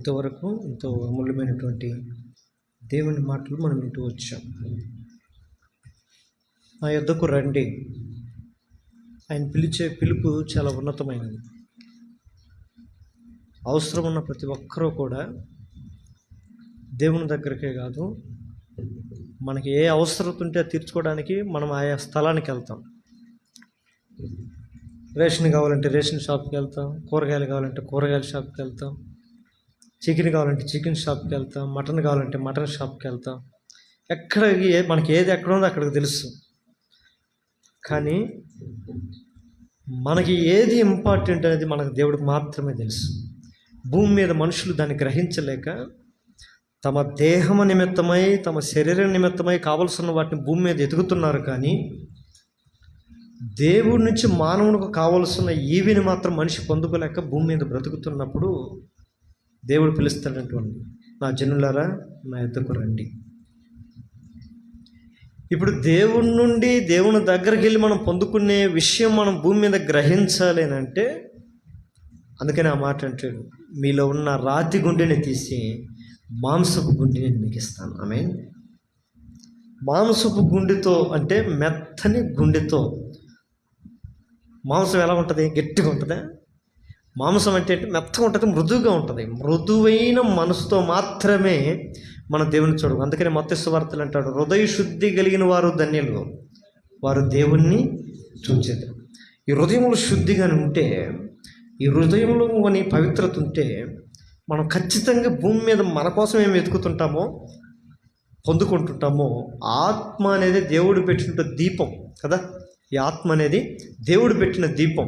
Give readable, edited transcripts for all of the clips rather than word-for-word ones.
ఇంతవరకు ఎంతో అమూల్యమైనటువంటి దేవుని మాటలు మనం వింటూ వచ్చాం. నా యొద్దకు రండి, ఆయన పిలిచే పిలుపు చాలా ఉన్నతమైనది. అవసరం ఉన్న ప్రతి ఒక్కరూ కూడా దేవుని దగ్గరికే కాదు, మనకి ఏ అవసరం ఉంటే తీర్చుకోవడానికి మనం ఆయా స్థలానికి వెళ్తాం. రేషన్ కావాలంటే రేషన్ షాప్కి వెళ్తాం, కూరగాయలు కావాలంటే కూరగాయల షాప్కి వెళ్తాం, చికెన్ కావాలంటే చికెన్ షాప్కి వెళ్తాం, మటన్ కావాలంటే మటన్ షాప్కి వెళ్తాం. మనకి ఏది ఎక్కడ ఉందో అక్కడికి తెలుసు. కానీ మనకి ఏది ఇంపార్టెంట్ అనేది మనకు దేవుడికి మాత్రమే తెలుసు. భూమి మీద మనుషులు దాన్ని గ్రహించలేక తమ దేహము నిమిత్తమై, తమ శరీరం నిమిత్తమై కావలసిన వాటిని భూమి మీద ఎదుగుతున్నారు. కానీ దేవుడి నుంచి మానవునికి కావలసిన ఈవిని మాత్రం మనిషి పొందుకోలేక భూమి మీద బ్రతుకుతున్నప్పుడు దేవుడు పిలుస్తాడంటువంటి, నా జనులారా నా యొద్దకు రండి. ఇప్పుడు దేవుడి నుండి దేవుని దగ్గరికి వెళ్ళి మనం పొందుకునే విషయం మనం భూమి మీద గ్రహించాలి అని అంటే, అందుకని ఆ మాట అంటాడు, మీలో ఉన్న రాతి గుండెని తీసి మాంసపు గుండెని మీకు ఇస్తాను. ఆమేన్. మాంసపు గుండెతో అంటే మెత్తని గుండెతో. మాంసం ఎలా ఉంటుంది? గట్టిగా ఉంటుందా? మాంసం అంటే మెత్తగా ఉంటుంది, మృదువుగా ఉంటుంది. మృదువైన మనసుతో మాత్రమే మన దేవుని చూడము. అందుకని మత్తయి సువార్తలు అంటాడు, హృదయ శుద్ధి కలిగిన వారు ధన్యులు, వారు దేవుణ్ణి చూచేది. ఈ హృదయంలో శుద్ధిగా ఉంటే, ఈ హృదయంలో అని పవిత్రత ఉంటే, మనం ఖచ్చితంగా భూమి మీద మన కోసం ఏమి వెతుకుతుంటామో పొందుకుంటుంటామో. ఆత్మ అనేది దేవుడు పెట్టిన దీపం కదా. ఈ ఆత్మ అనేది దేవుడు పెట్టిన దీపం.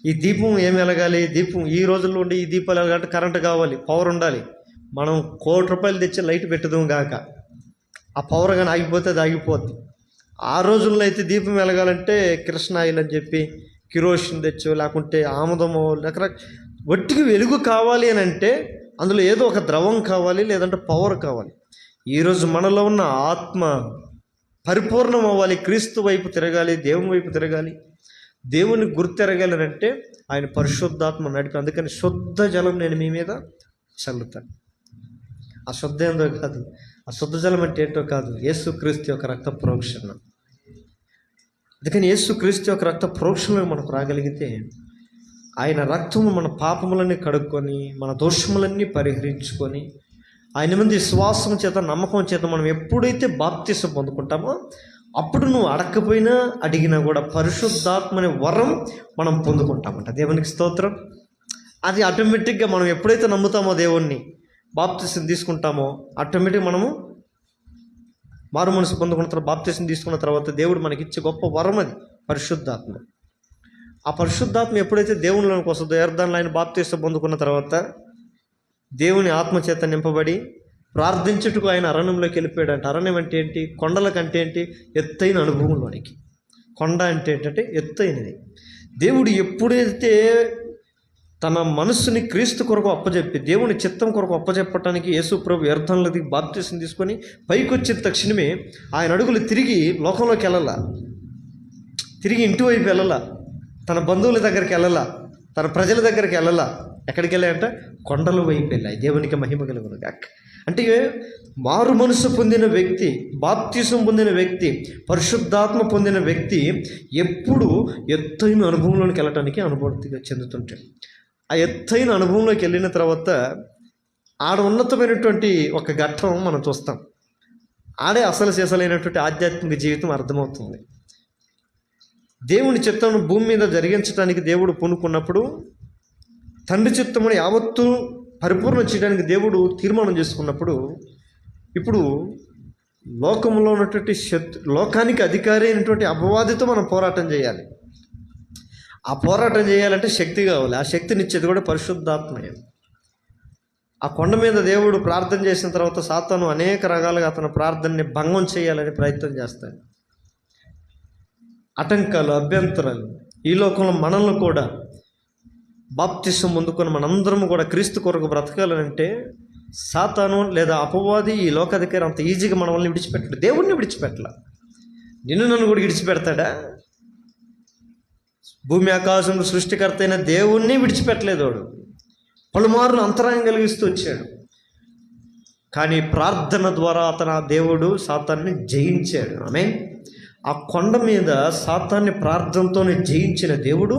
ఈ దీపం ఏమి వెలగాలి? దీపం ఈ రోజుల్లో ఉండి ఈ దీపాలు వెలగాలంటే కరెంటు కావాలి, పవర్ ఉండాలి. మనం ₹1,00,00,000 తెచ్చి లైట్ పెట్టదాం గాక, ఆ పవర్ కానీ ఆగిపోతే అది ఆగిపోద్ది. ఆ రోజుల్లో అయితే దీపం వెలగాలంటే కిరసన ఆయిల్ అని చెప్పి కిరోసిన్ తెచ్చో, లేకుంటే ఆముదమో, వట్టికి వెలుగు కావాలి అని అంటే అందులో ఏదో ఒక ద్రవం కావాలి, లేదంటే పవర్ కావాలి. ఈరోజు మనలో ఉన్న ఆత్మ పరిపూర్ణం అవ్వాలి, క్రీస్తు వైపు తిరగాలి, దేవుని వైపు తిరగాలి, దేవుని గుర్తెరగాలి అని అంటే ఆయన పరిశుద్ధాత్మ నడిపి. అందుకని శుద్ధ జలం నేను మీ మీద చల్లుతాను. ఆ శుద్ధ ఏందో కాదు, ఆ శుద్ధ జలం అంటే ఏంటో కాదు, యేసుక్రీస్తు యొక్క రక్త ప్రోక్షణ. అందుకని యేసుక్రీస్తు యొక్క రక్త ప్రోక్షణలో మనకు రాగలిగితే, ఆయన రక్తము మన పాపములన్నీ కడుక్కొని, మన దోషములన్నీ పరిహరించుకొని, ఆయన మీద విశ్వాసం చేత, నమ్మకం చేత మనం ఎప్పుడైతే బాప్తిసం పొందుకుంటామో, అప్పుడు నువ్వు అడగకపోయినా అడిగినా కూడా పరిశుద్ధాత్మ అనే వరం మనం పొందుకుంటామంట. దేవునికి స్తోత్రం. అది ఆటోమేటిక్గా మనం ఎప్పుడైతే నమ్ముతామో, దేవుణ్ణి బాప్తిసం తీసుకుంటామో, ఆటోమేటిక్గా మనము మారు మనసు పొందుకున్న తర్వాత, బాప్తిసం తీసుకున్న తర్వాత దేవుడు మనకి ఇచ్చే గొప్ప వరం అది పరిశుద్ధాత్మ. ఆ పరిశుద్ధాత్మ ఎప్పుడైతే దేవునిలోకి వస్తుందో, యర్దానులో ఆయన బాప్తిసం పొందుకున్న తర్వాత దేవుని ఆత్మచేత నింపబడి ప్రార్థించుటకు ఆయన అరణ్యంలోకి వెళ్ళిపోయాడంట. అరణ్యం అంటే ఏంటి? కొండల కంటే ఏంటి? ఎత్తైన అనుభవంలోనికి. కొండ అంటే ఏంటంటే ఎత్తైనది. దేవుడు ఎప్పుడైతే తన మనస్సుని క్రీస్తు కొరకు అప్పచెప్పి, దేవుని చిత్తం కొరకు అప్పచెప్పటానికి యేసు ప్రభు యర్దానులోకి బాప్తిసం తీసుకొని పైకి వచ్చిన తక్షణమే ఆయన అడుగులు తిరిగి లోకంలోకి వెళ్ళాల, తిరిగి ఇంటి వైపు వెళ్ళాల, తన బంధువుల దగ్గరికి వెళ్ళాల, తన ప్రజల దగ్గరికి వెళ్ళాల. ఎక్కడికి వెళ్ళాయంట? కొండల వైపు వెళ్ళాయి. దేవునికి మహిమ కలుగును గాక. అంటే మారు మనసు పొందిన వ్యక్తి, బాప్తిసం పొందిన వ్యక్తి, పరిశుద్ధాత్మ పొందిన వ్యక్తి ఎప్పుడు ఎత్తైన అనుభవంలోకి వెళ్ళటానికి అనుభూతిగా చెందుతుంటాడు. ఆ ఎత్తైన అనుభవంలోకి వెళ్ళిన తర్వాత ఆడ ఉన్నతమైనటువంటి ఒక ఘట్టం మనం చూస్తాం. ఆడే అసలు చేసలైనటువంటి ఆధ్యాత్మిక జీవితం అర్థమవుతుంది. దేవుని చిత్తం భూమి మీద జరిగించడానికి దేవుడు పూనుకున్నప్పుడు, తండ్రి చిత్తముని యావత్తు పరిపూర్ణం చేయడానికి దేవుడు తీర్మానం చేసుకున్నప్పుడు, ఇప్పుడు లోకంలో ఉన్నటువంటి లోకానికి అధికారి అయినటువంటి అపవాదితో మనం పోరాటం చేయాలి. ఆ పోరాటం చేయాలంటే శక్తి కావాలి. ఆ శక్తినిచ్చేది కూడా పరిశుద్ధాత్మయే. ఆ కొండ మీద దేవుడు ప్రార్థన చేసిన తర్వాత సాతాను అనేక రకాలుగా అతని ప్రార్థనని భంగం చేయాలని ప్రయత్నం చేస్తాడు. ఆటంకాలు, అభ్యంతరాలు. ఈ లోకంలో మనల్ని కూడా బాప్తిసం పొందుకొని మనందరం కూడా క్రీస్తు కొరకు బ్రతకాలంటే సాతాను లేదా అపవాది, ఈ లోకాధికారి అంత ఈజీగా మన వాళ్ళని విడిచిపెట్టాడు. దేవుడిని విడిచిపెట్టలా. నిన్ను నన్ను కూడా విడిచిపెడతాడా? భూమి ఆకాశం సృష్టికర్త అయిన దేవుణ్ణి విడిచిపెట్టలేదు వాడు. పలుమార్లు అంతరాయం కలిగిస్తూ వచ్చాడు. కానీ ప్రార్థన ద్వారా అతను ఆ దేవుడు సాతాన్ని జయించాడు. ఆమేన్. ఆ కొండ మీద సాతాన్ని ప్రార్థనతోనే జయించిన దేవుడు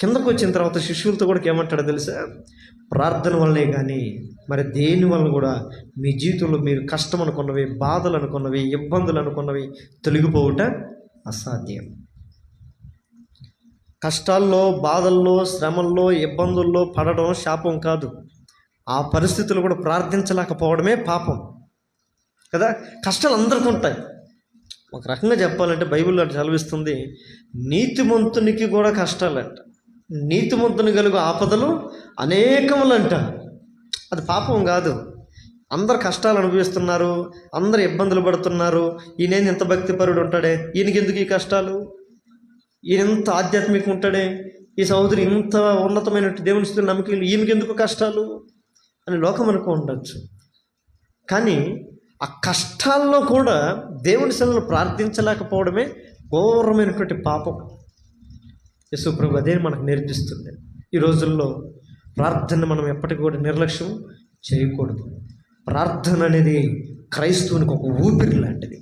కిందకు వచ్చిన తర్వాత శిష్యులతో కూడా ఏమంటాడో తెలుసా? ప్రార్థన వల్లనే కానీ మరి దేని వల్ల కూడా మీ జీవితంలో మీరు కష్టం అనుకున్నవి, బాధలు అనుకున్నవి, ఇబ్బందులు అనుకున్నవి తొలగిపోవుట అసాధ్యం. కష్టాల్లో, బాధల్లో, శ్రమల్లో, ఇబ్బందుల్లో పడడం శాపం కాదు. ఆ పరిస్థితులు కూడా ప్రార్థించలేకపోవడమే పాపం కదా. కష్టాలు అందరికీ ఉంటాయి. ఒక రకంగా చెప్పాలంటే బైబిల్లో సెలవిస్తుంది, నీతిమంతునికి కూడా కష్టాలంట. నీతిమంతుని కలుగు ఆపదలు అనేకములంట. అది పాపం కాదు. అందరు కష్టాలు అనుభవిస్తున్నారు, అందరు ఇబ్బందులు పడుతున్నారు. ఈయన ఎంత భక్తిపరుడు ఉంటాడే, ఈయనకి ఎందుకు ఈ కష్టాలు? ఈయన ఎంత ఆధ్యాత్మిక ఉంటాడే, ఈ సహోదరి ఇంత ఉన్నతమైన దేవుని స్థితిలో నమ్మకం, ఈయనకి ఎందుకు కష్టాలు అని లోకం అనుకో ఉండొచ్చు. కానీ ఆ కష్టాల్లో కూడా దేవుని సన్నిధిలో ప్రార్థించలేకపోవడమే ఘోరమైనటువంటి పాపం. యేసు ప్రభు అదే మనకు నేర్పిస్తుంది. ఈ రోజుల్లో ప్రార్థన మనం ఎప్పటికీ కూడా నిర్లక్ష్యం చేయకూడదు. ప్రార్థన అనేది క్రైస్తవునికి ఒక ఊపిరి లాంటిది.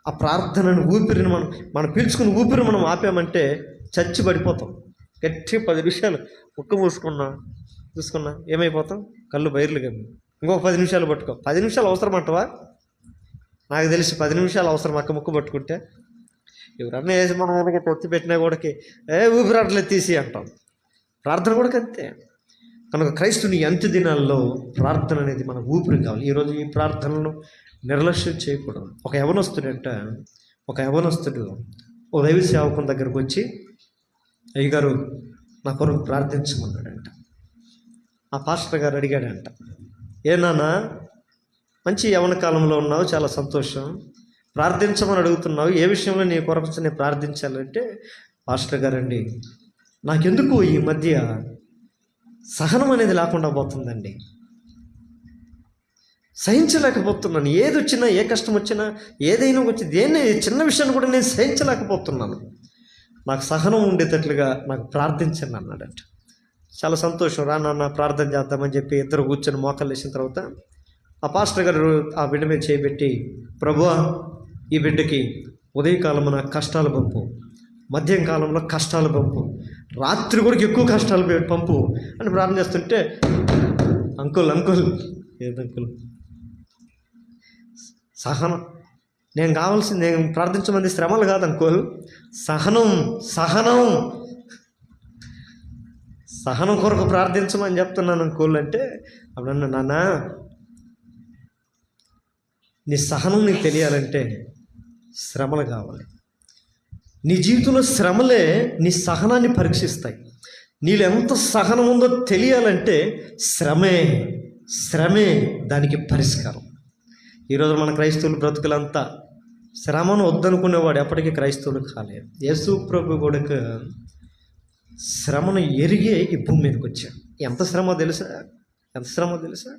ఆ ప్రార్థనను ఊపిరిని మనం పీల్చుకుని ఊపిరి మనం ఆపామంటే చచ్చి పడిపోతాం. గట్టి 10 నిమిషాలు ముక్కు చూసుకున్నా ఏమైపోతాం? కళ్ళు బైర్లు కమ్మి ఇంకొక 10 నిమిషాలు పట్టుకో. 10 నిమిషాలు అవసరం అంటవా? నాకు తెలిసి 10 నిమిషాలు అవసరం. ముక్కు పట్టుకుంటే ఎవరన్నా వేసి మనం వెనక పొత్తి పెట్టినా కూడా ఊపిరాట్లేదు తీసి అంటాం. ప్రార్థన కూడా అంతే. కనుక క్రైస్తుని అంత్య దినాల్లో ప్రార్థన అనేది మన ఊపిరి కావాలి. ఈరోజు ఈ ప్రార్థనలను నిర్లక్ష్యం చేయకూడదు. ఒక యవనస్తుడు ఓ దైవ సేవకుని దగ్గరకు వచ్చి, అయ్యగారు నా కొరకు ప్రార్థించమన్నాడంట. ఆ పాస్టర్ గారు అడిగాడంట, ఏ నాన్న మంచి యవన కాలంలో ఉన్నావు, చాలా సంతోషం, ప్రార్థించమని అడుగుతున్నావు, ఏ విషయంలో నీ కొరకు నేను ప్రార్థించాలంటే, పాస్టర్ గారండి నాకెందుకు ఈ మధ్య సహనం అనేది లేకుండా పోతుందండి, సహించలేకపోతున్నాను. ఏది వచ్చినా, ఏ కష్టం వచ్చినా, ఏదైనా వచ్చి దేన్ని చిన్న విషయాన్ని కూడా నేను సహించలేకపోతున్నాను, నాకు సహనం ఉండేటట్లుగా నాకు ప్రార్థించండి అన్నాడంట. చాలా సంతోషం, రా నాన్న ప్రార్థన చేద్దామని చెప్పి ఇద్దరు కూర్చొని మోకాళ్ళు వేసిన తర్వాత ఆ పాస్టర్ గారు ఆ బిడ్డ మీద చేయబెట్టి, ప్రభువా ఈ బిడ్డకి ఉదయకాలమున కష్టాలు పంపు, మధ్యం కాలంలో కష్టాలు పంపు, రాత్రి కూడా ఎక్కువ కష్టాలు పంపు అని ప్రార్థన చేస్తుంటే, అంకుల్ ఏదంకుల్ సహనం, నేను కావాల్సింది, నేను ప్రార్థించమంది శ్రమలు కాదు అంకుల్, సహనం కొరకు ప్రార్థించమని చెప్తున్నాను అంకుల్ అంటే, అప్పుడన్నా నాన్న నీ సహనం నీకు తెలియాలంటే శ్రమలు కావాలి. నీ జీవితంలో శ్రమలే నీ సహనాన్ని పరీక్షిస్తాయి. నీలో ఎంత సహనం ఉందో తెలియాలంటే శ్రమే దానికి పరిష్కారం. ఈరోజు మన క్రైస్తవులు బ్రతుకులంతా శ్రమను వద్దనుకునేవాడు ఎప్పటికీ క్రైస్తవులు కాలేదు. యేసు ప్రభు కొడుకు శ్రమను ఎరిగే ఈ భూమి మీదకి వచ్చాడు. ఎంత శ్రమో తెలుసా?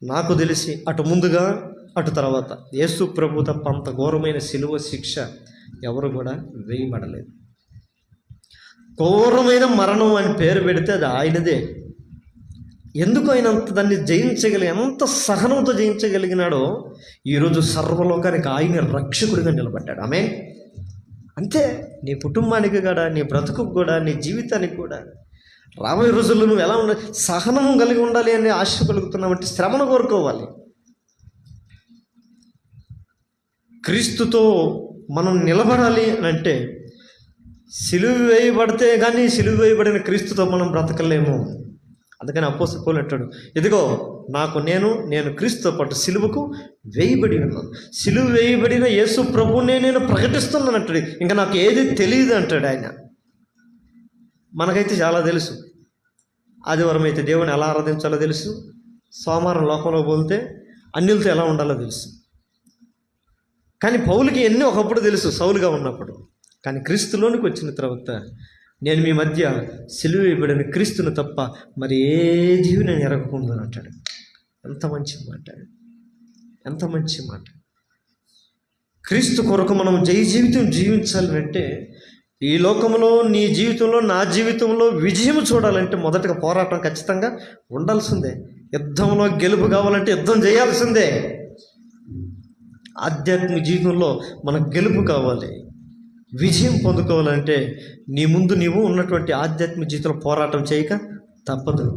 నాకు తెలిసి అటు ముందుగా అటు తర్వాత యేసు ప్రభు తప్ప అంత ఘోరమైన శిలువ శిక్ష ఎవరు కూడా వేయబడలేదు. ఘోరమైన మరణం అని పేరు పెడితే అది ఆయనదే. ఎందుకు ఆయన అంత దాన్ని ఎంత సహనంతో జయించగలిగినాడో ఈరోజు సర్వలోకానికి ఆయన రక్షకుడిగా నిలబడ్డాడు. ఆమేన్. అంతే, నీ కుటుంబానికి కూడా, నీ బ్రతుకుకు కూడా, నీ జీవితానికి కూడా రాబోయే రోజుల్లో నువ్వు ఎలా ఉండాలి, సహనం కలిగి ఉండాలి అని ఆశ కలుగుతున్నావంటే శ్రమను కోరుకోవాలి. క్రీస్తుతో మనం నిలబడాలి అని అంటే సిలువ వేయబడితే కానీ సిలువ వేయబడిన క్రీస్తుతో మనం బ్రతకలేము. అందుకని అపోస్తలుడు పౌలు అంటాడు, ఇదిగో నేను క్రీస్తుతో పాటు సిలువకు వేయబడి ఉన్నాను, సిలువ వేయబడిన యేసు ప్రభువునే నేను ప్రకటిస్తున్నాను అంటాడు. ఇంకా నాకు ఏది తెలియదు అంటాడు ఆయన. మనకైతే చాలా తెలుసు. ఆదివారం అయితే దేవుని ఎలా ఆరాధించాలో తెలుసు, సోమవారం లోకంలో పోతే అన్యులతో ఎలా ఉండాలో తెలుసు. కానీ పౌలుకి ఎన్ని ఒకప్పుడు తెలుసు, సౌలుగా ఉన్నప్పుడు. కానీ క్రీస్తులోనికి వచ్చిన తర్వాత నేను మీ మధ్య సిలువ వేయబడిన క్రీస్తును తప్ప మరి ఏ జీవి నేను ఎరగకుండాను అంటాడు. ఎంత మంచి మాట. క్రీస్తు కొరకు మనం జీవితం జీవించాలి అంటే ఈ లోకంలో నీ జీవితంలో, నా జీవితంలో విజయం చూడాలంటే మొదటగా పోరాటం ఖచ్చితంగా ఉండాల్సిందే. యుద్ధంలో గెలుపు కావాలంటే యుద్ధం చేయాల్సిందే. ఆధ్యాత్మిక జీవితంలో మనకు గెలుపు కావాలి, విజయం పొందుకోవాలంటే నీ ముందు నీవు ఉన్నటువంటి ఆధ్యాత్మిక జీవితంలో పోరాటం చేయక తప్పదు.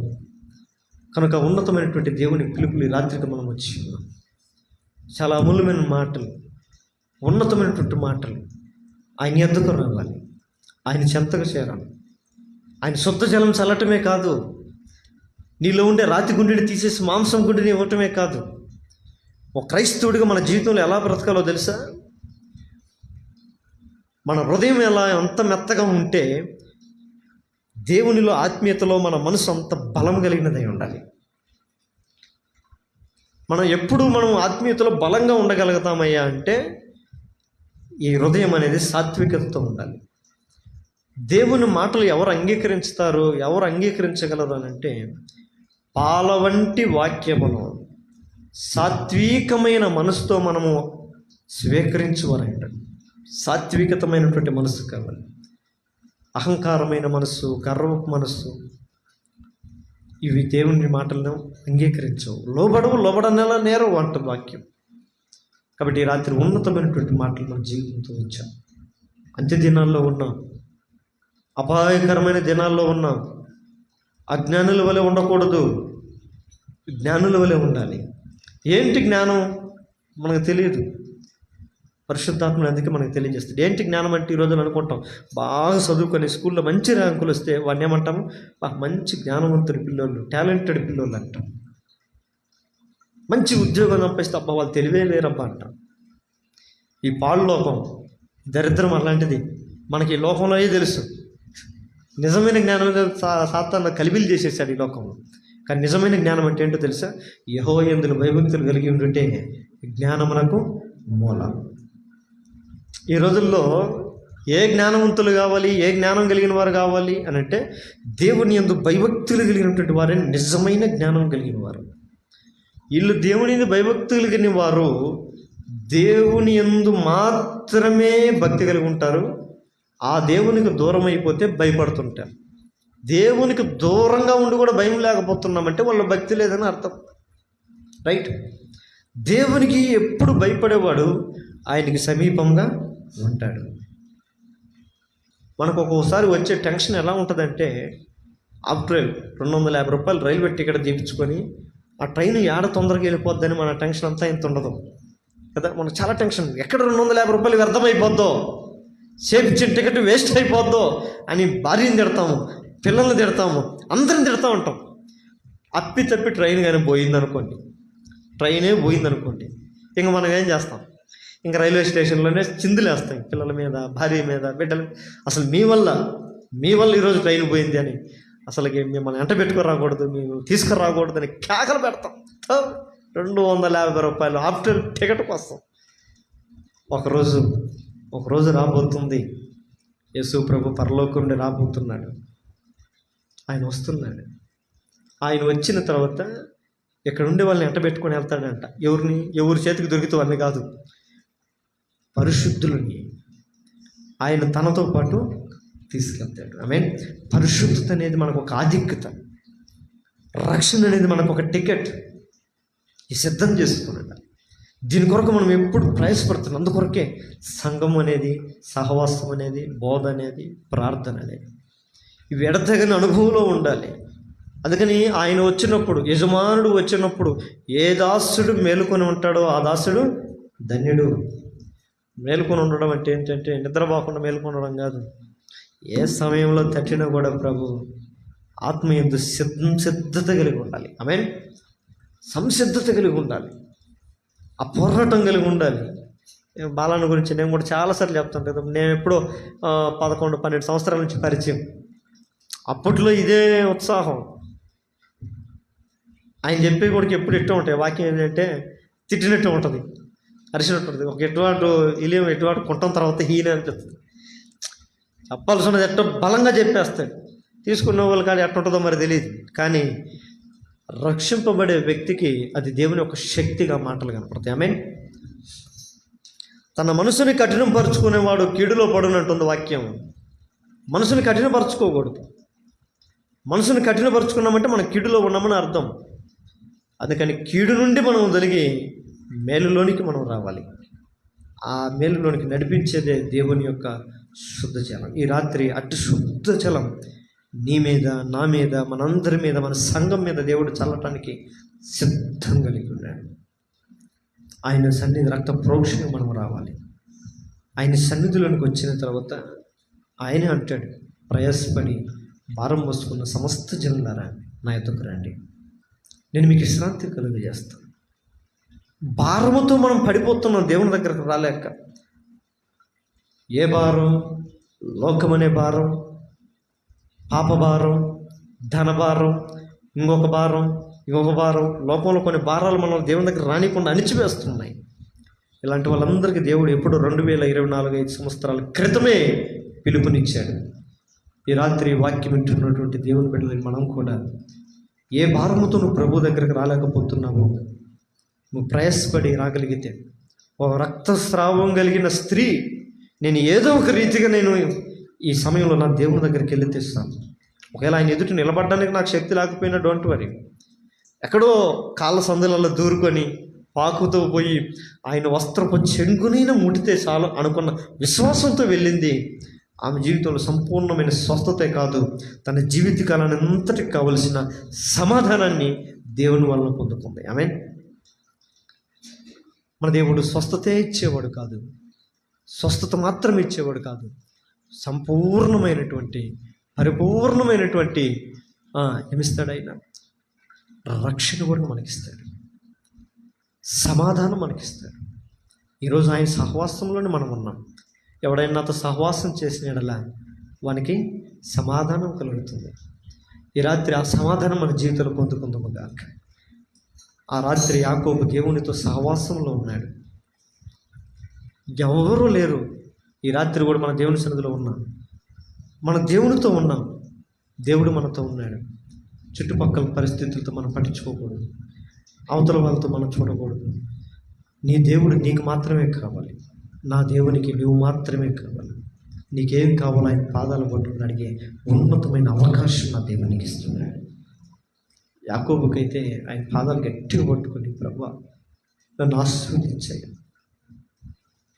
కనుక ఉన్నతమైనటువంటి దేవుని పిలుపులు రాత్రికి మనం వచ్చి ఉన్నాం. చాలా అమూల్యమైన మాటలు, ఉన్నతమైనటువంటి మాటలు. ఆయన ఎద్దుకు రావాలి, ఆయన చెంతకు చేరాలి. ఆయన శుద్ధ జలం చల్లటమే కాదు, నీలో ఉండే రాతి గుండెని తీసేసి మాంసం గుండెని ఇవ్వటమే కాదు. ఒక క్రైస్తవుడిగా మన జీవితంలో ఎలా బ్రతకాలో తెలుసా? మన హృదయం ఎంత మెత్తగా ఉంటే దేవునిలో, ఆత్మీయతలో మన మనసు అంత బలం కలిగినదై ఉండాలి. మనం ఆత్మీయతలో బలంగా ఉండగలుగుతామయ్యా అంటే ఈ హృదయం అనేది సాత్వికతతో ఉండాలి. దేవుని మాటలు ఎవరు అంగీకరించుతారు, ఎవరు అంగీకరించగలరు అని అంటే పాల వంటి వాక్యమును సాత్వికమైన మనసుతో మనము స్వీకరించువారంట. సాత్వికతమైనటువంటి మనసు కావాలి. అహంకారమైన మనస్సు, గర్వపు మనస్సు ఇవి దేవుని మాటలను అంగీకరించవు. లోబడనేలా నేరవు అంటుంది వాక్యం. కాబట్టి ఈ రాత్రి ఉన్నతమైనటువంటి మాటలు మన జీవితంతో ఉంచాం. అంత్య దినాల్లో ఉన్నాం, అపాయకరమైన దినాల్లో ఉన్నాం. అజ్ఞానుల వలె ఉండకూడదు, జ్ఞానుల వలె ఉండాలి. ఏంటి జ్ఞానం మనకు తెలియదు, పరిశుద్ధాత్మని అందుకే మనకు తెలియజేస్తాడు. ఏంటి జ్ఞానం అంటే ఈరోజు అనుకుంటాం, బాగా చదువుకొని స్కూల్లో మంచి ర్యాంకులు వస్తే వాడిని ఏమంటాము, మంచి జ్ఞానవంతుడి పిల్లోళ్ళు, టాలెంటెడ్ పిల్లోళ్ళు అంటాం. మంచి ఉద్యోగం సంపాదిస్తే అబ్బా వాళ్ళు తెలివే లేరబ్బా అంటాం. ఈ పాడు లోకం, దరిద్రం అలాంటిది. మనకి ఈ లోకంలోనే తెలుసు. నిజమైన జ్ఞానం సాతాను కలిబిలు చేసేసాడు ఈ లోకంలో. కానీ నిజమైన జ్ఞానం అంటే ఏంటో తెలుసా? యెహోవా యందు భయభక్తులు కలిగి ఉంటుంటే జ్ఞానమునకు మూలం. ఈ రోజుల్లో ఏ జ్ఞానవంతులు కావాలి, ఏ జ్ఞానం కలిగిన వారు కావాలి అని అంటే దేవుని యందు భయభక్తులు కలిగినటువంటి వారే నిజమైన జ్ఞానం కలిగిన వారు. వీళ్ళు దేవుని యందు భయభక్తులు కలిగిన వారు దేవుని యందు మాత్రమే భక్తి కలిగి ఉంటారు. ఆ దేవునికి దూరం అయిపోతే భయపడుతుంటారు. దేవునికి దూరంగా ఉండి కూడా భయం లేకపోతున్నామంటే వాళ్ళ భక్తి లేదని అర్థం. రైట్? దేవునికి ఎప్పుడు భయపడేవాడు ఆయనకి సమీపంగా ఉంటాడు. మనకు ఒక్కోసారి వచ్చే టెన్షన్ ఎలా ఉంటుందంటే, ఆఫ్టర్ 250 రూపాయలు రైల్వే టికెట్ తీపించుకొని ఆ ట్రైన్ ఏడ తొందరగా వెళ్ళిపోద్దని మన టెన్షన్ అంతా ఇంత ఉండదు కదా. మనకు చాలా టెన్షన్, ఎక్కడ 250 రూపాయలు వ్యర్థమైపోద్దో, చేపించిన టికెట్ వేస్ట్ అయిపోద్దో అని భార్యని తిడతాము, పిల్లల్ని తిడతాము, అందరిని తిడతా ఉంటాం. అప్పి తప్పి ట్రైన్ కానీ పోయిందనుకోండి, ఇంక మనం ఏం చేస్తాం? ఇంకా రైల్వే స్టేషన్లోనే చిందులేస్తాం పిల్లల మీద, భార్య మీద, బిడ్డల. అసలు మీ వల్ల ఈరోజు ట్రైన్ పోయింది అని అసలుకి మిమ్మల్ని ఎంట పెట్టుకురాకూడదు, మేము తీసుకురాకూడదు అని కేకలు పెడతాం. 250 రూపాయలు ఆఫ్టర్ టికెట్ కోసం. ఒకరోజు రాబోతుంది, యేసు ప్రభు పరలోకం నుండి రాబోతున్నాడు. ఆయన వస్తున్నాడు. ఆయన వచ్చిన తర్వాత ఇక్కడ ఉండే వాళ్ళని ఎంట పెట్టుకొని వెళ్తాడంట. ఎవరి చేతికి దొరికితే వాళ్ళని కాదు, పరిశుద్ధులని ఆయన తనతో పాటు తీసుకెళ్తాడు. పరిశుద్ధత అనేది మనకు ఒక ఆధిక్యత, రక్షణ అనేది మనకు ఒక టికెట్. ఈ సిద్ధం చేసుకున్నాడు. దీని కొరకు మనం ఎప్పుడు ప్రయాసపడుతున్నాం. అందుకొరకే సంఘం అనేది, సహవాసం అనేది, బోధ అనేది, ప్రార్థన అనేది ఇవి ఎడతెగని అనుభవంలో ఉండాలి. అందుకని ఆయన వచ్చినప్పుడు, యజమానుడు వచ్చినప్పుడు ఏ దాసుడు మేలుకొని ఉంటాడో ఆ దాసుడు ధన్యుడు. మేలుకొని ఉండడం అంటే ఏంటంటే నిద్రపోకుండా మేలుకొని ఉండడం కాదు. ఏ సమయంలో తట్టినా కూడా ప్రభు ఆత్మయందు సిద్ధత కలిగి ఉండాలి. సంసిద్ధత కలిగి ఉండాలి, ఆ పోరాటం కలిగి ఉండాలి. బాలాన్ని గురించి నేను కూడా చాలాసార్లు చెప్తాను కదా. నేను ఎప్పుడో 11-12 సంవత్సరాల నుంచి పరిచయం. అప్పట్లో ఇదే ఉత్సాహం. ఆయన చెప్పే కూడా ఎప్పుడు ఎట్టు ఉంటాయి. వాక్యం ఏంటంటే తిట్టినట్టు ఉంటుంది, అరిచినట్టు ఉంటుంది. ఒక ఎటువాడు కుంటం తర్వాత హీన అనిపిస్తుంది. చెప్పాల్సి ఉన్నది ఎట్టో బలంగా చెప్పేస్తాడు. తీసుకున్న వాళ్ళు కానీ ఎట్టుంటుందో మరి తెలియదు. కానీ రక్షింపబడే వ్యక్తికి అది దేవుని యొక్క శక్తిగా మాటలు కనపడతాయి. తన మనసుని కఠినపరుచుకునేవాడు కీడులో పడునట్టుంది వాక్యం. మనసుని కఠినపరచుకోకూడదు. మనసుని కఠినపరుచుకున్నామంటే మనం కీడులో ఉన్నామని అర్థం. అందుకని కీడు నుండి మనం తొలగి మేలులోనికి మనం రావాలి. ఆ మేలులోనికి నడిపించేదే దేవుని యొక్క శుద్ధ జలం. ఈ రాత్రి అట్టి శుద్ధ జలం నీ మీద, నా మీద, మనందరి మీద, మన సంఘం మీద దేవుడు చల్లటానికి సిద్ధం కలిగి ఉన్నాడు. ఆయన సన్నిధి రక్త ప్రోక్షణగా మనం రావాలి. ఆయన సన్నిధిలోనికి వచ్చిన తర్వాత ఆయన అంటాడు, ప్రయాసపడి భారం మోసుకున్న సమస్త జనులారా నా యొద్దకు రండి, నేను మీకు విశ్రాంతి కలుగజేస్తాను. భారముతో మనం పడిపోతున్నాం దేవుని దగ్గరకు రాలేక. ఏ భారం? లోకమనే భారం, పాప భారం, ధన భారం, ఇంకొక భారం. లోకంలో కొన్ని భారాలు మనం దేవుని దగ్గర రానికుండా అణిచివేస్తున్నాయి. ఇలాంటి వాళ్ళందరికీ దేవుడు ఎప్పుడు 2024 సంవత్సరాల క్రితమే పిలుపునిచ్చాడు. ఈ రాత్రి వాక్యం వింటున్నటువంటి దేవుని బిడ్డలని మనం కూడా ఏ భారముతో నువ్వు ప్రభు దగ్గరకు రాలేకపోతున్నావో, నువ్వు ప్రయాసపడి రాగలిగితే, ఓ రక్తస్రావం కలిగిన స్త్రీ, నేను ఏదో ఒక రీతిగా నేను ఈ సమయంలో నా దేవుని దగ్గరికి వెళ్ళి తెస్తాను. ఒకవేళ ఆయన ఎదుటి నిలబడడానికి నాకు శక్తి లేకపోయినా డోంట్ వరీ, ఎక్కడో కాళ్ళ సందులలో దూరుకొని పాకుతో పోయి ఆయన వస్త్రపు చెంగునైనా ముడితే చాలు అనుకున్న విశ్వాసంతో వెళ్ళింది. ఆమె జీవితంలో సంపూర్ణమైన స్వస్థతే కాదు, తన జీవితకాలాన్ని అంతటికి కావలసిన సమాధానాన్ని దేవుని వలన పొందుకుంది. ఆమేన్. మన దేవుడు స్వస్థతే ఇచ్చేవాడు కాదు, స్వస్థత మాత్రం ఇచ్చేవాడు కాదు, సంపూర్ణమైనటువంటి పరిపూర్ణమైనటువంటి ఏమిస్తాడు ఆయన? రక్షణ కూడా మనకిస్తాడు, సమాధానం మనకిస్తాడు. ఈరోజు ఆయన సహవాసంలోనే మనం ఉన్నాం. ఎవడైనా నాతో సహవాసం చేసిన యెడల వానికి సమాధానం కలుగుతుంది. ఈ రాత్రి ఆ సమాధానం మన జీవితంలో పొందుకుందాము గాక. ఆ రాత్రి యాకోబు దేవునితో సహవాసంలో ఉన్నాడు. ఎవరూ లేరు. ఈ రాత్రి కూడా మన దేవుని సన్నిధిలో ఉన్నాం, మన దేవునితో ఉన్నాం. దేవుడు మనతో ఉన్నాడు. చుట్టుపక్కల పరిస్థితులతో మనం పట్టించుకోకూడదు, అవతల వాళ్ళతో మనం చూడకూడదు. నీ దేవుడు నీకు మాత్రమే కావాలి, నా దేవునికి నువ్వు మాత్రమే కావాలి. నీకేం కావాలో ఆయన పాదాలు పట్టుకుని అడిగే ఉన్నతమైన అవకాశం నా దేవునికి ఇస్తున్నాడు. యాకోబుకైతే ఆయన పాదాలు గట్టిగా పట్టుకొని, ప్రభువా నన్ను ఆశీర్వదించాయి,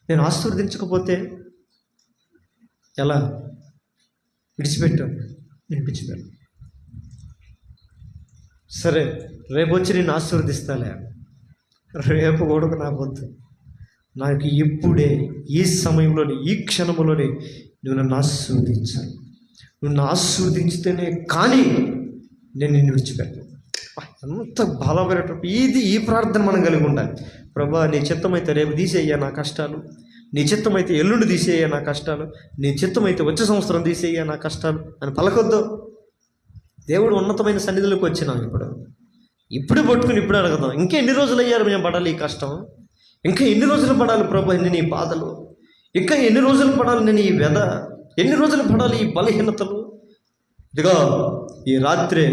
నేను ఆశీర్వదించకపోతే ఎలా? విడిచిపెట్టాను, నేను విడిచిపెట్టాను. సరే రేపు వచ్చి నేను ఆశీర్వదిస్తాలే, రేపు కూడా నాకు వద్దు. నాకు ఇప్పుడే, ఈ సమయంలోనే, ఈ క్షణంలోనే నువ్వు నన్ను ఆశీర్వదించాలి. నువ్వు నన్ను ఆశీర్వదించితేనే కానీ నేను నిన్ను విడిచిపెట్టాను. ఎంత బలమైనటువంటి ఈ ప్రార్థన మనం కలిగి ఉండాలి. ప్రభా నీ చిత్తమైతే రేపు తీసేయ్యా నా కష్టాలు, నీ చిత్తమైతే ఎల్లుండి తీసేయ్యా నా కష్టాలు, నీ చిత్తమైతే వచ్చే సంవత్సరం తీసేయ్యా నా కష్టాలు అని పలకొద్దు. దేవుడు ఉన్నతమైన సన్నిధిలోకి వచ్చినాం. ఇప్పుడే పట్టుకుని ఇప్పుడే అడగదాం. ఇంకా ఎన్ని రోజులు అయ్యారు మేము పడాలి ఈ కష్టం? ఇంకా ఎన్ని రోజులు పడాలి ప్రభు నేను ఈ బాధలు? ఇంకా ఎన్ని రోజులు పడాలి నేను ఈ వ్యధ? ఎన్ని రోజులు పడాలి ఈ బలహీనతలు? ఇదిగో ఈ రాత్రే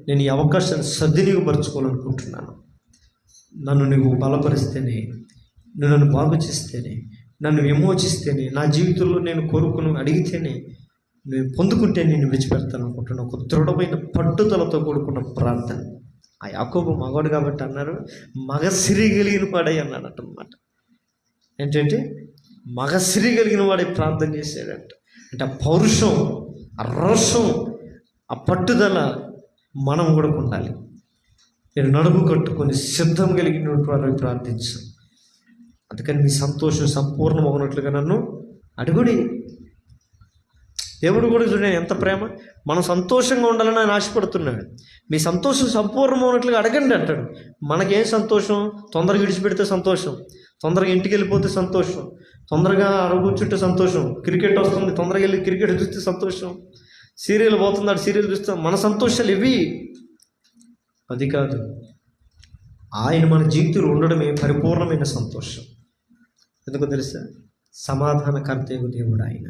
నేను ఈ అవకాశాన్ని సద్వినియోగపరచుకోవాలనుకుంటున్నాను. నన్ను నువ్వు బలపరిస్తేనే, నువ్వు నన్ను బాగు చేస్తేనే, నన్ను విమోచిస్తేనే, నా జీవితంలో నేను కోరుకుని అడిగితేనే, నేను పొందుకుంటే నేను విడిచిపెడతాను అనుకుంటున్నాను. ఒక దృఢమైన పట్టుదలతో కూడుకున్న ప్రార్థన. ఆ యాకోబు మగవాడు కాబట్టి అన్నారు, మగసిరి కలిగిన వాడై అన్నాడు అన్నమాట. ఏంటంటే మగసిరి కలిగిన వాడే ప్రార్థన చేశాడంట. అంటే ఆ పౌరుషం, ఆ రోషం, ఆ పట్టుదల మనం కూడా ఉండాలి. నేను నడుము కట్టుకొని సిద్ధం కలిగినటువంటి వారిని ప్రార్థించాను. అందుకని మీ సంతోషం సంపూర్ణమవునట్లుగా నన్ను అడుగుడి. దేవుడు కూడా చూడండి ఎంత ప్రేమ. మనం సంతోషంగా ఉండాలని ఆయన ఆశపడుతున్నాడు. మీ సంతోషం సంపూర్ణమవునట్లుగా అడగండి అంటాడు. మనకేం సంతోషం? తొందరగా విడిచిపెడితే సంతోషం, తొందరగా ఇంటికి వెళ్ళిపోతే సంతోషం, తొందరగా అడుగుచుంటే సంతోషం, క్రికెట్ వస్తుంది తొందరగా వెళ్ళి క్రికెట్ చూస్తే సంతోషం, సీరియల్ పోతున్నాడు సీరియల్ చూస్తాం. మన సంతోషాలు ఇవి. అది కాదు, ఆయన మన జీవితంలో ఉండడమే పరిపూర్ణమైన సంతోషం. ఎందుకో తెలుసా? సమాధానకర్తయ్య దేవుడు ఆయన.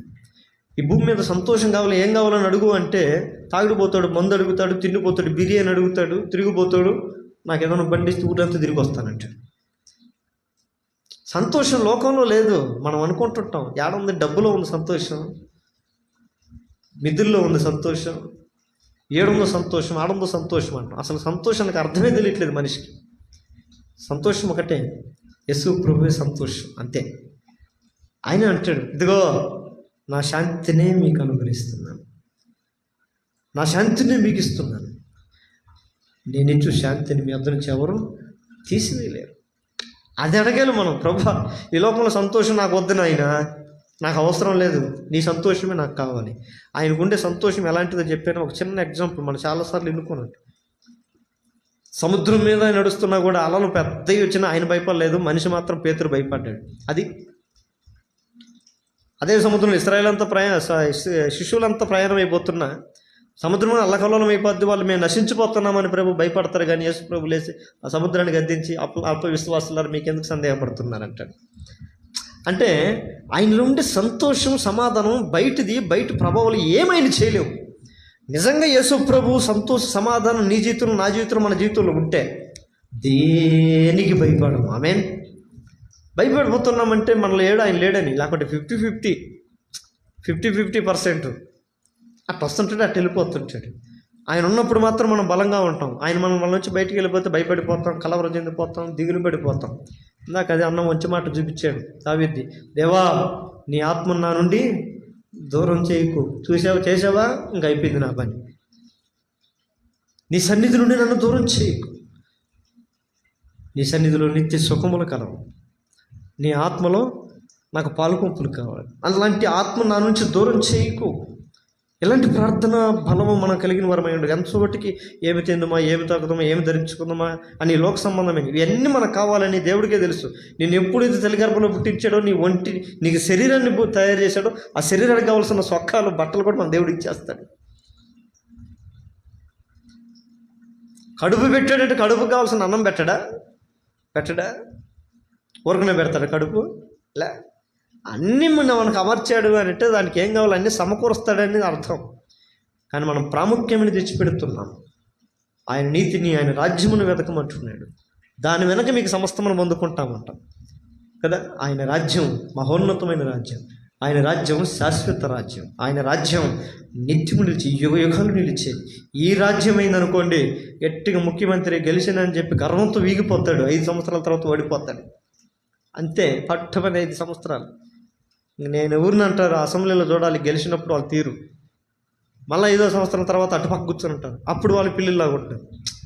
ఈ భూమి మీద సంతోషం కావాలి, ఏం కావాలని అడుగు అంటే తాగిడిపోతాడు, మందు అడుగుతాడు, తిండిపోతాడు, బిర్యానీ అడుగుతాడు, తిరిగిపోతాడు, నాకు ఏదైనా బండి ఊరంతా తిరిగి వస్తానంటాడు. సంతోషం లోకంలో లేదు. మనం అనుకుంటుంటాం ఏడుంది, డబ్బులో ఉంది సంతోషం. మిద్దుల్లో ఉంది సంతోషం, ఏడుందో సంతోషం, ఆడుందో సంతోషం అంటాం. అసలు సంతోషానికి అర్థమే తెలియట్లేదు మనిషికి. సంతోషం ఒకటే, యేసు ప్రభువే సంతోషం, అంతే. ఆయన అంటాడు, ఇదిగో నా శాంతినే మీకు అనుగ్రహిస్తున్నాను, నా శాంతిని మీకు ఇస్తున్నాను, నేను ఇచ్చు శాంతిని మీ వద్ద నుంచి ఎవరు తీసివేయలేరు. అది అడగాలి మనం. ప్రభా, ఈ లోకంలో సంతోషం నాకు వద్దు నాయన, నాకు అవసరం లేదు, నీ సంతోషమే నాకు కావాలి. ఆయనకుండే సంతోషం ఎలాంటిదో చెప్పాను. ఒక చిన్న ఎగ్జాంపుల్, మనం చాలాసార్లు ఎన్నుకున్నట్టు. సముద్రం మీద నడుస్తున్నా కూడా అలలు పెద్దవి వచ్చినా ఆయన భయపడలేదు, మనిషి మాత్రం పేతురు భయపడ్డాడు. అదే సముద్రంలో ఇశ్రాయేల్ అంతా శిశువులంతా ప్రయాణం అయిపోతున్నా సముద్రంలో అల్లకల్లోలం అయిపోద్ది, వాళ్ళు మేము నశించిపోతున్నామని ప్రభు భయపడతారు. కానీ యేసు ప్రభు లేచి ఆ సముద్రాన్ని గద్దించి అల్ప విశ్వాసులారు మీకెందుకు సందేహపడుతున్నారంటాడు. అంటే ఆయనలో ఉండే సంతోషం, సమాధానం బయట ప్రభావాలు ఏమైనా చేయలేవు. నిజంగా యేసు ప్రభు సంతోష సమాధానం నీ జీవితంలో, నా జీవితంలో, మన జీవితంలో ఉంటే దేనికి భయపడము. ఆమేన్. భయపడిపోతున్నామంటే మనలో ఆయన లేడని, లేకుంటే 50% అట్లా వస్తుంటాడు, అట్లా వెళ్ళిపోతుంటాడు. ఆయన ఉన్నప్పుడు మాత్రం మనం బలంగా ఉంటాం. ఆయన మన నుంచి బయటికి వెళ్ళిపోతే భయపడిపోతాం, కలవరం చెందిపోతాం, దిగులు పడిపోతాం. ఇందాక అదే అన్న మంచి మాట చూపించాడు దావీదు, దేవా నీ ఆత్మ నా నుండి దూరం చేయకు. చేసావా, ఇంక అయిపోయింది నా పని. నీ సన్నిధి నుండి నన్ను దూరం చేయకు. నీ సన్నిధిలో నిత్య సుఖములు కలవు, నీ ఆత్మలో నాకు పాలుకొంపులు కావాలి. అలాంటి ఆత్మ నా నుంచి దూరం చేయకు. ఇలాంటి ప్రార్థన బలము మనం కలిగిన వరమై ఉండదు. ఎంతోటికి ఏమి తిందుమా, ఏమి తాగుదామా, ఏమి ధరించుకుందామా అని లోక సంబంధమైన ఇవన్నీ మనకు కావాలని దేవుడికే తెలుసు. నేను ఎప్పుడైతే తల్లిగర్భంలో పుట్టించాడో, నీ ఒంటి నీకు శరీరాన్ని తయారు చేశాడో, ఆ శరీరానికి కావాల్సిన సొక్కాలు, బట్టలు కూడా మన దేవుడికి ఇచ్చేస్తాడు. కడుపు పెట్టాడంటే కడుపుకి కావాల్సిన అన్నం పెట్టడా ఊరకనే పెడతాడు కడుపు? లే, అన్నీ మనకు అమర్చాడు అని అంటే దానికి ఏం కావాలి అన్నీ సమకూరుస్తాడని అర్థం. కానీ మనం ప్రాముఖ్యమని తెచ్చిపెడుతున్నాం. ఆయన నీతిని, ఆయన రాజ్యమును వెతకమంటున్నాడు. దాని వెనక మీకు సమస్తమును పొందుకుంటామంటాం కదా. ఆయన రాజ్యం మహోన్నతమైన రాజ్యం, ఆయన రాజ్యం శాశ్వత రాజ్యం, ఆయన రాజ్యం నిత్యము నిలిచి యుగాలు నిలిచేది. ఈ రాజ్యం అయిందనుకోండి, గట్టిగా ముఖ్యమంత్రి గెలిచినని చెప్పి గర్వంతో వీగిపోతాడు. 5 సంవత్సరాల తర్వాత ఓడిపోతాడు. అంతే, పట్టమని 5 సంవత్సరాలు. నేను ఎవరిని అంటారు అసెంబ్లీలో చూడాలి, గెలిచినప్పుడు వాళ్ళు తీరు. మళ్ళీ 5వ సంవత్సరం తర్వాత అటుపక్క కూర్చొని ఉంటారు, అప్పుడు వాళ్ళు పిల్లల్లాగా ఉంటారు.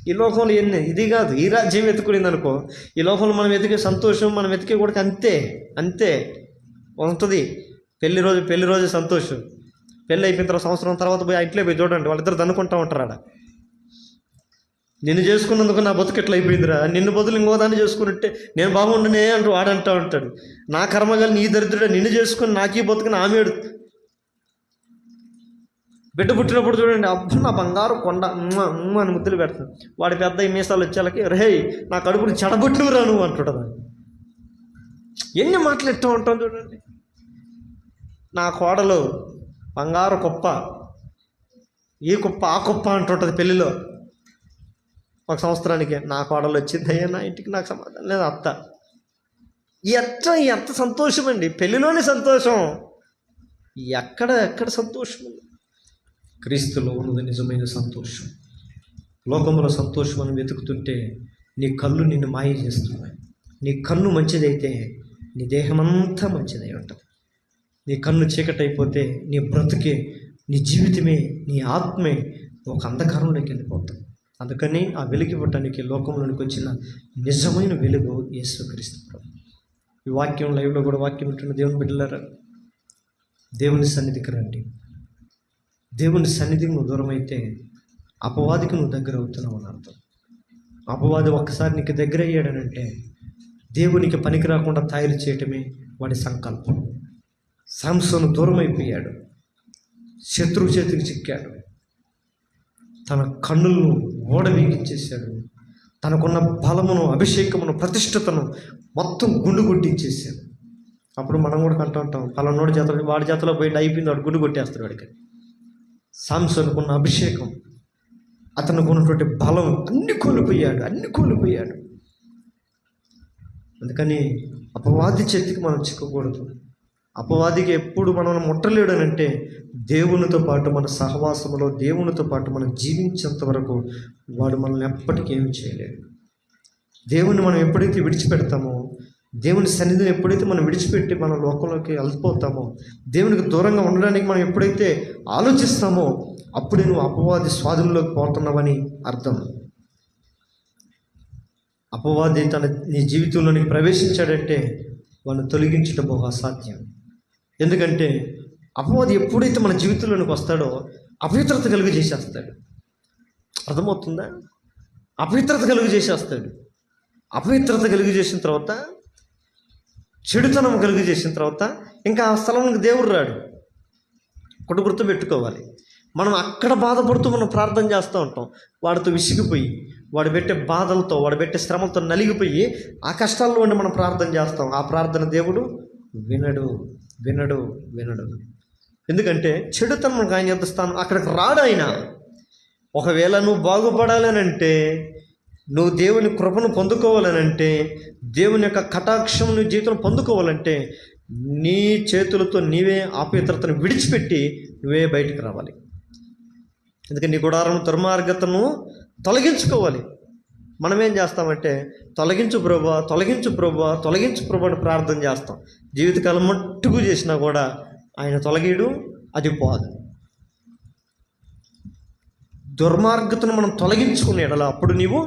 ఈ లోకంలో ఇది కాదు. ఈ రాజ్యం వెతుకునింది అనుకో, ఈ లోకంలో మనం వెతికే సంతోషం, మనం వెతికే కూడా అంతే ఉంటుంది. పెళ్లి రోజు సంతోషం, పెళ్ళి అయిపోయిన తర్వాత సంవత్సరం తర్వాత పోయి ఆ ఇంట్లో పోయి చూడండి, వాళ్ళిద్దరు దన్నుకుంటూ ఉంటారు ఆడ. నిన్ను చేసుకున్నందుకు నా బతుకు ఎట్లా అయిపోయిందిరా, నిన్ను బదులు ఇంకో దాన్ని చేసుకున్నట్టే నేను బాగుండనే అంటూ వాడంటూ ఉంటాడు. నా కర్మగాలి నీ దరిద్రుడే, నిన్ను చేసుకుని నాకీ బతుకుని ఆమెడు. బిడ్డ పుట్టినప్పుడు చూడండి, అబ్బా నా బంగారు కొండ అని ముద్దులు పెడతాడు. వాడి పెద్ద మీసాలు వచ్చేళ్ళకి, రే నా కడుపుని చెడబుట్టురా నువ్వు అంటుంటదా. ఎన్ని మాటలు ఎట్టా ఉంటాం చూడండి. నా కోడలు బంగారు కుప్ప, ఈ కుప్ప ఆ కుప్ప అంటుంటుంది పెళ్ళిలో. 1 సంవత్సరానికి నా కోడలు వచ్చింది, అయ్యా నా ఇంటికి నాకు సమాధానం లేదు అత్త. ఎంత సంతోషం అండి, పెళ్ళిలోనే సంతోషం. ఎక్కడ సంతోషం ఉంది? క్రీస్తులో ఉన్నది నిజమైన సంతోషం. లోకంలో సంతోషం అని వెతుకుతుంటే నీ కళ్ళు నిన్ను మాయ చేస్తున్నాయి. నీ కన్ను మంచిదైతే నీ దేహమంతా మంచిదై ఉంటుంది. నీ కన్ను చీకటైపోతే నీ బ్రతుకే, నీ జీవితమే, నీ ఆత్మే ఒక అంధకారంలోకి వెళ్ళిపోతుంది. అందుకని ఆ వెలుగు ఇవ్వటానికి లోకంలోనికి వచ్చిన నిజమైన వెలుగు యేసుక్రీస్తు ప్రభు. ఈ వాక్యం లైవ్లో కూడా వాక్యం ఉంటున్న దేవుని బిడ్డలారా, దేవుని సన్నిధికి రండి. దేవుని సన్నిధికి నువ్వు దూరం అయితే అపవాదికి నువ్వు దగ్గర అవుతున్నావు అని అర్థం. అపవాది ఒక్కసారి నీకు దగ్గర అయ్యాడనంటే దేవునికి పనికి రాకుండా తయారు చేయటమే వాడి సంకల్పం. సాంసోను దూరం అయిపోయాడు, శత్రువు చేతికి చిక్కాడు, తన కన్నులను ఓడవీగించేశాడు, తనకున్న బలమును, అభిషేకమును, ప్రతిష్టతను మొత్తం గుండు కొట్టించేశాడు. అప్పుడు మనం కూడా కంటూ ఉంటాం, పలానోడి చేతలో, వాడి చేతలో పోయి అయిపోయింది, వాడు గుండు కొట్టేస్తాడు వాడికి. సాంసోనుకున్న అభిషేకం, అతనికి ఉన్నటువంటి బలం అన్ని కోల్పోయాడు. అందుకని అపవాది చేతికి మనం చిక్కకూడదు. అపవాదికి ఎప్పుడు మనం ముట్టలేడు అని అంటే దేవునితో పాటు మన సహవాసంలో దేవునితో పాటు మనం జీవించేంత వరకు వాడు మనల్ని ఎప్పటికీ ఏమి చేయలేడు. దేవుని మనం ఎప్పుడైతే విడిచిపెడతామో, దేవుని సన్నిధిని ఎప్పుడైతే మనం విడిచిపెట్టి మన లోకంలోకి వెళ్ళిపోతామో, దేవునికి దూరంగా ఉండడానికి మనం ఎప్పుడైతే ఆలోచిస్తామో అప్పుడే నువ్వు అపవాది స్వాధీనంలోకి పోతున్నావని అర్థం. అపవాది నీ జీవితంలోనికి ప్రవేశించాడంటే వాడిని తొలగించడం బహు అసాధ్యం. ఎందుకంటే అపవాది ఎప్పుడైతే మన జీవితంలోనికి వస్తాడో అపవిత్రత కలుగు చేసేస్తాడు. అర్థమవుతుందా? అపవిత్రత కలుగు చేసేస్తాడు. అపవిత్రత కలుగు చేసిన తర్వాత, చెడుతనం కలుగు చేసిన తర్వాత ఇంకా ఆ స్థలంలోకి దేవుడు రాడు. ఒకటి గుర్తుపెట్టుకోవాలి, మనం అక్కడ బాధపడుతూ మనం ప్రార్థన చేస్తూ ఉంటాం. వాడితో విసిగిపోయి, వాడు పెట్టే బాధలతో, వాడు పెట్టే శ్రమలతో నలిగిపోయి ఆ కష్టాల్లో ఉండి మనం ప్రార్థన చేస్తాం. ఆ ప్రార్థన దేవుడు వినడు వినడు వినడు. ఎందుకంటే చెడుతనం ఆయన ఎంత స్థానం, అక్కడికి రాడు ఆయన. ఒకవేళ నువ్వు బాగుపడాలనంటే, నువ్వు దేవుని కృపను పొందుకోవాలనంటే, దేవుని యొక్క కటాక్షం నీ జీవితంలో పొందుకోవాలంటే నీ చేతులతో నీవే అపవిత్రతను విడిచిపెట్టి నువ్వే బయటకు రావాలి. ఎందుకంటే నీ గుడారం దుర్మార్గతను తొలగించుకోవాలి. మనం ఏం చేస్తామంటే తొలగించు ప్రభువా, తొలగించు ప్రభువా, తొలగించు ప్రభు అని ప్రార్థన చేస్తాం. జీవితకాలం మట్టుకు చేసినా కూడా ఆయన తొలగీడు, అది పోదు. దుర్మార్గతను మనం తొలగించుకునే ఎడల అప్పుడు నీవు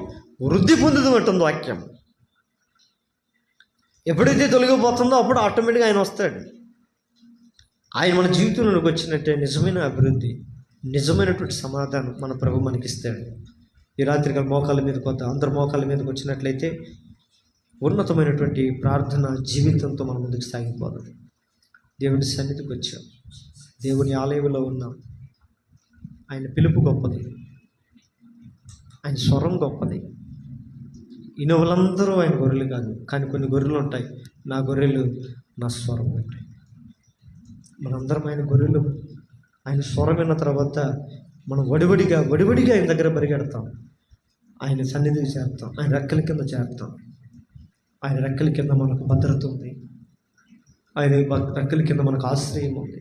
వృద్ధి పొందుతూ ఉంటుంది వాక్యం. ఎప్పుడైతే తొలగిపోతుందో అప్పుడు ఆటోమేటిక్గా ఆయన వస్తాడు. ఆయన మన జీవితంలోకి వచ్చినట్టే నిజమైన అభివృద్ధి, నిజమైనటువంటి సమాధానం మన ప్రభు మనకిస్తాడు. ఈ రాత్రిగా మోకాళ్ళ మీదకి వద్ద అందరు మోకాళ్ళ మీదకి వచ్చినట్లయితే ఉన్నతమైనటువంటి ప్రార్థన జీవితంతో మనం ముందుకు సాగిపోదాం. దేవుని సన్నిధికి వచ్చాం, దేవుని ఆలయంలో ఉన్నాం. ఆయన పిలుపు గొప్పది, ఆయన స్వరం గొప్పది. ఇనవులందరూ ఆయన గొర్రెలు కాదు, కానీ కొన్ని గొర్రెలు ఉంటాయి. నా గొర్రెలు నా స్వరం ఉంటాయి. మనందరం ఆయన గొర్రెలు. ఆయన స్వరం విన్న తర్వాత మనం వడివడిగా ఆయన దగ్గర పరిగెడతాం, ఆయన సన్నిధికి చేరుతాం, ఆయన రెక్కల కింద చేరుతాం. ఆయన రెక్కల కింద మనకు భద్రత ఉంది, ఆయన రెక్కల కింద మనకు ఆశ్రయం ఉంది,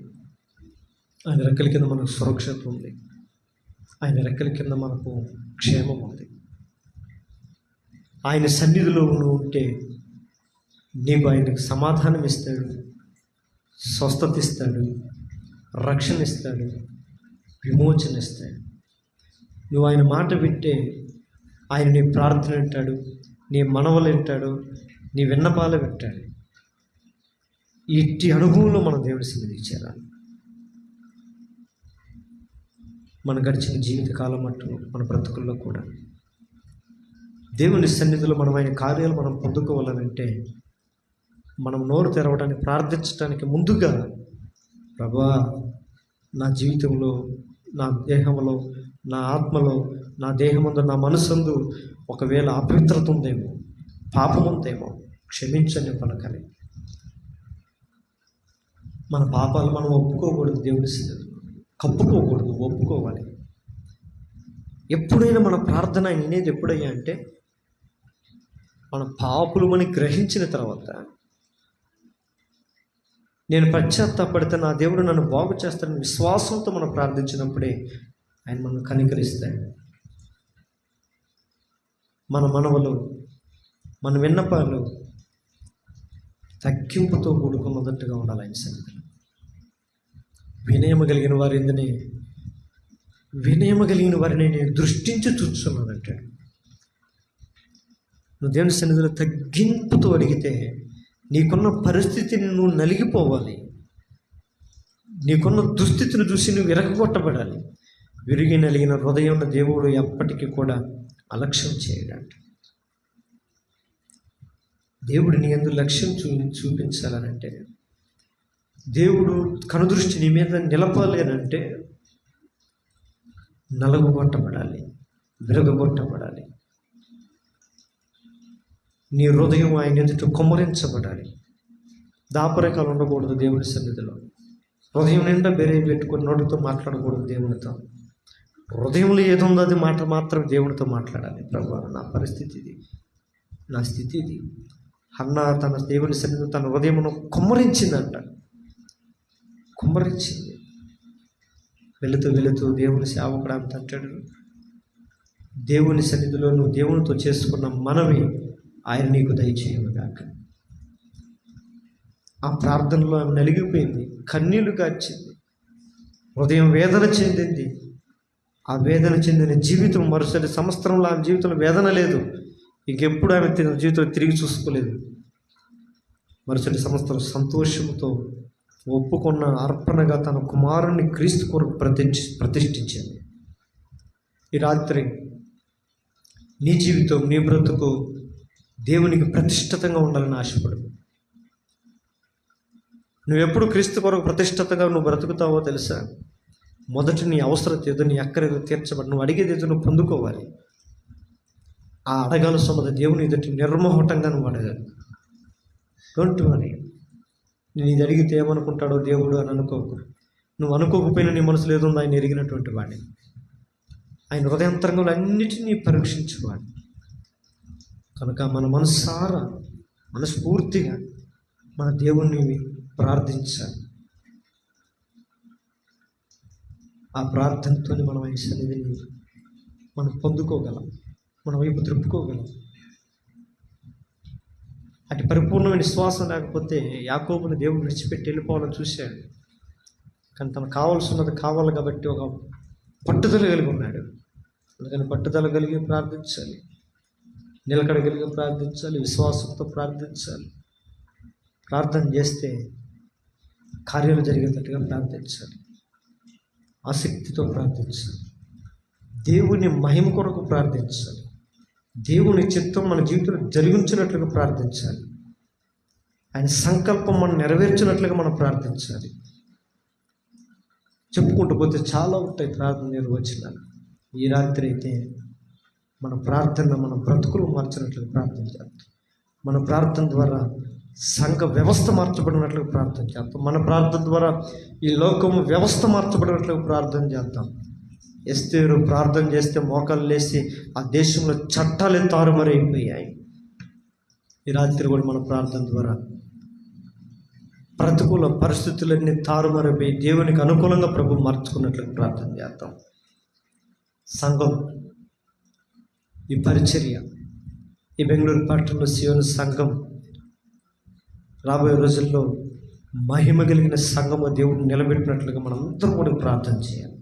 ఆయన రెక్కల కింద మనకు సురక్షత ఉంది, ఆయన రెక్కల కింద మనకు క్షేమం ఉంది. ఆయన సన్నిధిలో ఉంటే నీకు ఆయనకు సమాధానం ఇస్తాడు, స్వస్థత ఇస్తాడు, రక్షణ ఇస్తాడు, విమోచన ఇస్తాడు. నువ్వు ఆయన మాట వింటే ఆయన నీ ప్రార్థన వింటాడు, నీ మనవలు వింటాడు, నీ విన్నపాలు వింటాడు. ఇట్టి అనుభవంలో మన దేవుడి సన్నిధికి చేరాలి. మన గడిచిన జీవితకాలం మట్టు మన బ్రతుకుల్లో కూడా దేవుని సన్నిధిలో మనం ఆయన కార్యాలు మనం పొందుకోవాలనంటే మనం నోరు తెరవడానికి, ప్రార్థించడానికి ముందుగా ప్రభువా నా జీవితంలో, నా దేహంలో, నా ఆత్మలో, నా దేహమందు, నా మనసందు ఒకవేళ అపవిత్రత ఉందేమో, పాపం ఉందేమో క్షమించని పలకాలి. మన పాపాలు మనం ఒప్పుకోకూడదు, దేవుని సన్నిధిలో కప్పుకోకూడదు, ఒప్పుకోవాలి. ఎప్పుడైనా మన ప్రార్థన వినేది ఎప్పుడయ్యా అంటే మన పాపులు అని గ్రహించిన తర్వాత, నేను పశ్చాత్తాపడితే నా దేవుడు నన్ను బాగు చేస్తాడని విశ్వాసంతో మనం ప్రార్థించినప్పుడే ఆయన మనం కనికరిస్తాడు. మన మనవలు, మన విన్నపాలు తగ్గింపుతో కూడుకున్నట్టుగా ఉండాలి. ఆయన సన్నిధిలో వినయము కలిగిన వారిని నేను దృష్టించి చూస్తున్నానంటాడు. నువ్వు దేవుని సన్నిధిలో తగ్గింపుతో అడిగితే నీకున్న పరిస్థితిని నువ్వు నలిగిపోవాలి, నీకున్న దుస్థితిని చూసి నువ్వు విరగొట్టబడాలి. విరిగి నలిగిన హృదయం దేవుడు ఎప్పటికీ కూడా అలక్ష్యం చేయడంట. దేవుడు నీ యందు లక్ష్యం చూపించాలనంటే, దేవుడు కనుదృష్టి నీ మీద నిలపాలేనంటే నలగొట్టబడాలి, విరగొట్టబడాలి. నీ హృదయం ఆయన ఎదుట కొమ్మరించబడాలి. దాపరికాలు ఉండకూడదు దేవుని సన్నిధిలో. హృదయం నిండా బెరే పెట్టుకొని నోటితో మాట్లాడకూడదు దేవునితో. హృదయంలో ఏదుందో అది మాత్రమే దేవునితో మాట్లాడాలి. ప్రభువా నా పరిస్థితి ఇది, నా స్థితి ఇది. హన్నా తన దేవుని సన్నిధిలో తన హృదయమును కొమ్మరించిందంట. కుమ్మరించింది. వెళుతూ వెళుతూ దేవుని సేవకుడు అంటాడు, దేవుని సన్నిధిలో నువ్వు దేవునితో చేసుకున్న మనవి ఆయన నీకు దయచేయగాక. ఆ ప్రార్థనలో ఆమె నలిగిపోయింది, కన్నీళ్లు కార్చింది, హృదయం వేదన చెందింది. ఆ వేదన చెందిన జీవితం మరుసటి సంవత్సరంలో ఆమె జీవితంలో వేదన లేదు. ఇంకెప్పుడు ఆమె జీవితం తిరిగి చూసుకోలేదు. మరుసటి సంవత్సరం సంతోషంతో ఒప్పుకున్న అర్పణగా తన కుమారుణ్ణి క్రీస్తు కొరకు ప్రతిష్ఠించింది. ఈ రాత్రి నీ జీవితం, నీ బ్రతుకు దేవునికి ప్రతిష్ఠితంగా ఉండాలని ఆశపడు. నువ్వెప్పుడు క్రీస్తు కొరకు ప్రతిష్ఠితంగా నువ్వు బ్రతుకుతావో తెలుసా? మొదటి నీ అవసరత ఏదో, నీ అక్కర ఏదో తీర్చబడి, నువ్వు అడిగేది ఏదో నువ్వు పొందుకోవాలి. ఆ అడగాల సొమ్మద దేవుని ఎదుటి నిర్మోహటంగా నువ్వు అడగాలి. Don't worry. నేను ఇది అడిగితే ఏమనుకుంటాడో దేవుడు అని అనుకోకు. నువ్వు అనుకోకపోయినా నీ మనసులో ఏదో ఉందో ఆయన ఎరిగినటువంటి వాడి. ఆయన హృదయాంతరంగంలో అన్నిటినీ పరీక్షించేవాడు. కనుక మన మనసారా, మనస్ఫూర్తిగా మన దేవుణ్ణి ప్రార్థించాలి. ఆ ప్రార్థనతో మనం ఆయన సన్నిధిని మనం పొందుకోగలం, మన వైపు త్రిప్పుకోగలం. అటు పరిపూర్ణమైన విశ్వాసం లేకపోతే యాకోబుని దేవుడు విడిచిపెట్టి వెళ్ళిపోవాలని చూశాడు. కానీ తనకు కావాల్సినది కావాలి కాబట్టి ఒక పట్టుదల కలిగి ఉన్నాడు. అందుకని పట్టుదల కలిగి ప్రార్థించాలి, నిలకడ కలిగి ప్రార్థించాలి, విశ్వాసంతో ప్రార్థించాలి. ప్రార్థన చేస్తే కార్యాలు జరిగేటట్టుగా ప్రార్థించాలి, ఆసక్తితో ప్రార్థించాలి, దేవుని మహిమ కొరకు ప్రార్థించాలి, దేవుని చిత్తం మన జీవితంలో జరిగించినట్లుగా ప్రార్థించాలి, ఆయన సంకల్పం మనం నెరవేర్చినట్లుగా మనం ప్రార్థించాలి. చెప్పుకుంటూ పోతే చాలా ఉంటాయి ప్రార్థన నిర్వచనాలు. ఈ రాత్రి అయితే మన ప్రార్థన మన బ్రతుకులు మార్చినట్లుగా ప్రార్థన చేద్దాం. మన ప్రార్థన ద్వారా సంఘ వ్యవస్థ మార్చబడినట్లుగా ప్రార్థన చేద్దాం. మన ప్రార్థన ద్వారా ఈ లోకము వ్యవస్థ మార్చబడినట్లుగా ప్రార్థన చేద్దాం. ఎస్తేరు ప్రార్థన చేస్తే మోకాలు లేసి ఆ దేశంలో చట్టాలే తారుమారైపోయాయి. ఈ రాత్రి కూడా మన ప్రార్థన ద్వారా ప్రతికూల పరిస్థితులన్నీ తారుమారైపోయి దేవునికి అనుకూలంగా ప్రభు మార్చుకున్నట్లుగా ప్రార్థన చేద్దాం. సంఘం, ఈ పరిచర్య, ఈ బెంగళూరు పట్టణంలో సియోను సంఘం రాబోయే రోజుల్లో మహిమ కలిగిన సంఘము దేవుడు నిలబెట్టినట్లుగా మనం అందరం కూడా ప్రార్థన చేయాలి.